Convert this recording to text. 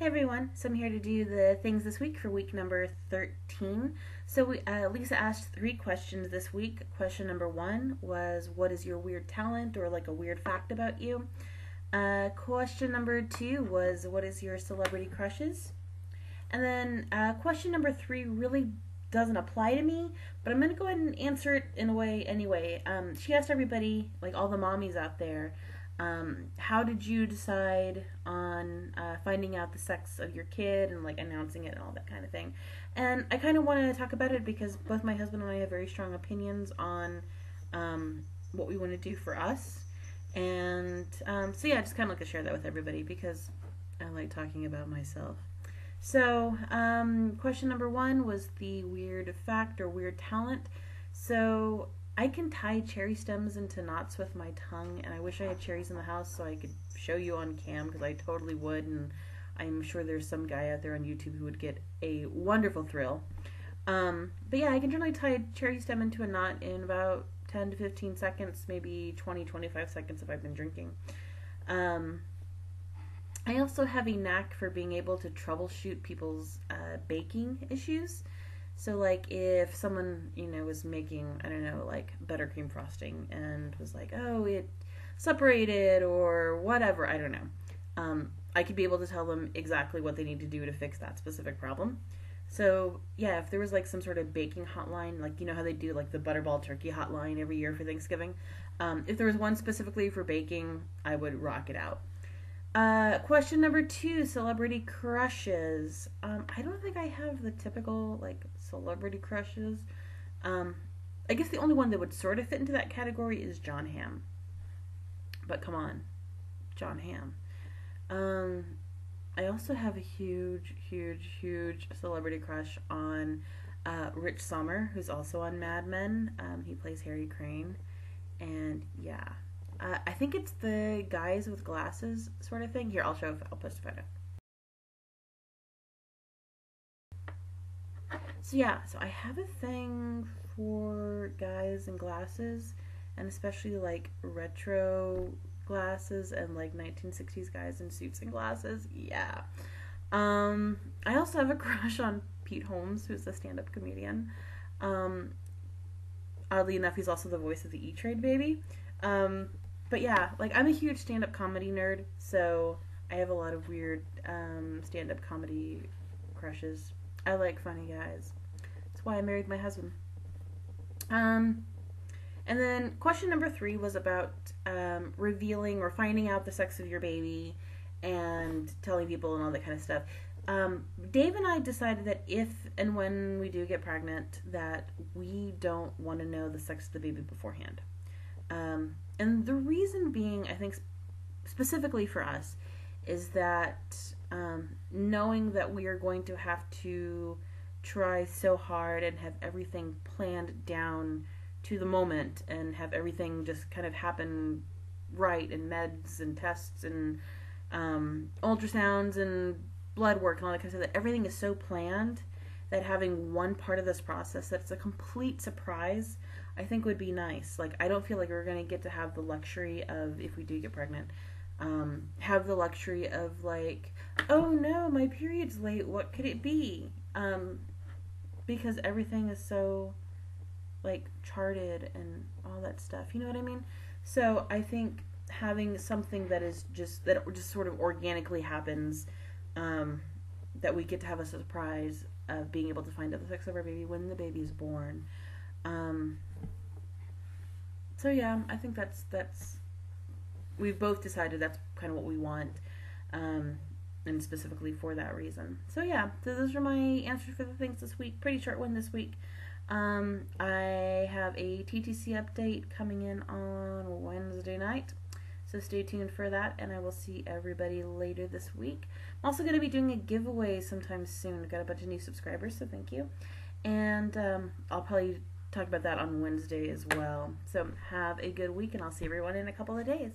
Hey everyone, so I'm here to do the things this week for week number 13. Lisa asked 3 questions this week. Question number 1 was, what is your weird talent or like a weird fact about you? Question number 2 was, what is your celebrity crushes? And then question number 3 really doesn't apply to me, but I'm going to go ahead and answer it in a way anyway. She asked everybody, like all the mommies out there, how did you decide on finding out the sex of your kid and like announcing it and all that kind of thing? And I kind of want to talk about it because both my husband and I have very strong opinions on what we want to do for us. And I just kind of like to share that with everybody because I like talking about myself. Question number 1 was the weird fact or weird talent. So, I can tie cherry stems into knots with my tongue, and I wish I had cherries in the house so I could show you on cam because I totally would, and I'm sure there's some guy out there on YouTube who would get a wonderful thrill. I can generally tie a cherry stem into a knot in about 10 to 15 seconds, maybe 20, 25 seconds if I've been drinking. I also have a knack for being able to troubleshoot people's baking issues. So, like, if someone, was making, I don't know, like, buttercream frosting and was like, oh, it separated or whatever, I don't know. I could be able to tell them exactly what they need to do to fix that specific problem. So, yeah, if there was, like, some sort of baking hotline, like, you know how they do, like, the Butterball Turkey hotline every year for Thanksgiving? If there was one specifically for baking, I would rock it out. Question number 2, celebrity crushes. I don't think I have the typical, like, celebrity crushes. Um, I guess the only one that would sort of fit into that category is Jon Hamm. But come on, Jon Hamm. Um, I also have a huge, huge, huge celebrity crush on Rich Sommer, who's also on Mad Men. He plays Harry Crane. And yeah, I think it's the guys with glasses sort of thing. Here, I'll post a photo. So I have a thing for guys in glasses, and especially like retro glasses and like 1960s guys in suits and glasses. Yeah. I also have a crush on Pete Holmes, who's a stand-up comedian. Um, Oddly enough, he's also the voice of the E Trade Baby. Um, but yeah, like I'm a huge stand-up comedy nerd, so I have a lot of weird stand-up comedy crushes. I like funny guys. That's why I married my husband. Um, and then question number 3 was about revealing or finding out the sex of your baby and telling people and all that kind of stuff. Dave and I decided that if and when we do get pregnant, that we don't want to know the sex of the baby beforehand. And the reason being, I think, specifically for us, is that knowing that we are going to have to try so hard and have everything planned down to the moment and have everything just kind of happen right and meds and tests and ultrasounds and blood work and all that kind of stuff, that everything is so planned that having one part of this process that's a complete surprise, I think would be nice. Like, I don't feel like we're going to get to have the luxury of, if we do get pregnant, have the luxury of like, oh no, my period's late, what could it be? Because everything is so like charted and all that stuff. You know what I mean? So I think having something that is just sort of organically happens, that we get to have a surprise of being able to find out the sex of our baby when the baby is born. Um, I think that's we've both decided that's kind of what we want, um, and specifically for that reason. So those are my answers for the things this week. Pretty short one this week. I have a TTC update coming in on Wednesday night. So stay tuned for that, and I will see everybody later this week. I'm also going to be doing a giveaway sometime soon. I've got a bunch of new subscribers, so thank you. And I'll probably talk about that on Wednesday as well. So have a good week, and I'll see everyone in a couple of days.